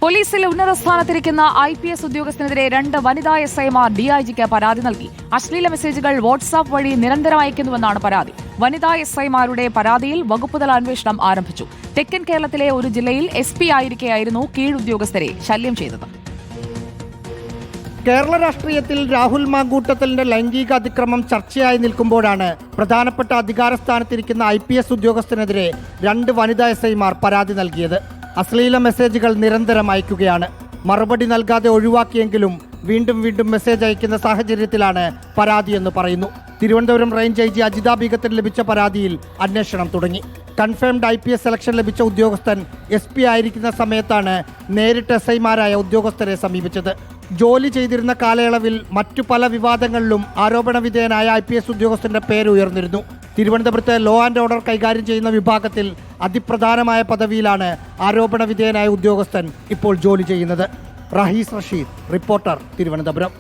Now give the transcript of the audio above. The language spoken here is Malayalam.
പോലീസിൽ ഉന്നത സ്ഥാനത്തിരിക്കുന്ന IPS ഉദ്യോഗസ്ഥനെതിരെ 2 വനിതാ SIമാർ DIGക്ക് പരാതി നൽകി. അശ്ലീല മെസ്സേജുകൾ വാട്സാപ്പ് വഴി നിരന്തരം അയക്കുന്നുവെന്നാണ് പരാതി. വനിതാ SIമാരുടെ പരാതിയിൽ വകുപ്പുതല അന്വേഷണം ആരംഭിച്ചു. തെക്കൻ കേരളത്തിലെ ഒരു ജില്ലയിൽ SP ആയിരിക്കെയായിരുന്നു കീഴുദ്യോഗസ്ഥരെ ശല്യം ചെയ്തത്. കേരള രാഷ്ട്രീയത്തിൽ രാഹുൽ മാങ്കൂട്ടത്തലിന്റെ ലൈംഗിക അതിക്രമം ചർച്ചയായി നിൽക്കുമ്പോഴാണ് പ്രധാനപ്പെട്ട അധികാരസ്ഥാനത്തിരിക്കുന്ന IPS ഉദ്യോഗസ്ഥനെതിരെ 2 വനിതാ SIമാർ പരാതി നൽകിയത്. അശ്ലീല മെസ്സേജുകൾ നിരന്തരം അയക്കുകയാണ്. മറുപടി നൽകാതെ ഒഴിവാക്കിയെങ്കിലും വീണ്ടും മെസ്സേജ് അയക്കുന്ന സാഹചര്യത്തിലാണ് പരാതിയെന്ന് പറയുന്നു. തിരുവനന്തപുരം റേഞ്ച് IG അജിത ബീഗത്തിന് ലഭിച്ച പരാതിയിൽ അന്വേഷണം തുടങ്ങി. കൺഫേംഡ് IPS സെലക്ഷൻ ലഭിച്ച ഉദ്യോഗസ്ഥൻ SP ആയിരിക്കുന്ന സമയത്താണ് നേരിട്ട് SIമാരായ ഉദ്യോഗസ്ഥരെ സമീപിച്ചത്. ജോലി ചെയ്തിരുന്ന കാലയളവിൽ മറ്റു പല വിവാദങ്ങളിലും ആരോപണ വിധേയനായ IPS ഉദ്യോഗസ്ഥന്റെ പേര് ഉയർന്നിരുന്നു. തിരുവനന്തപുരത്ത് ലോ ആൻഡ് ഓർഡർ കൈകാര്യം ചെയ്യുന്ന വിഭാഗത്തിൽ അതിപ്രധാനമായ പദവിയിലാണ് ആരോപണ വിധേയനായ ഉദ്യോഗസ്ഥൻ ഇപ്പോൾ ജോലി ചെയ്യുന്നത്. റഹീസ് റഷീദ്, റിപ്പോർട്ടർ, തിരുവനന്തപുരം.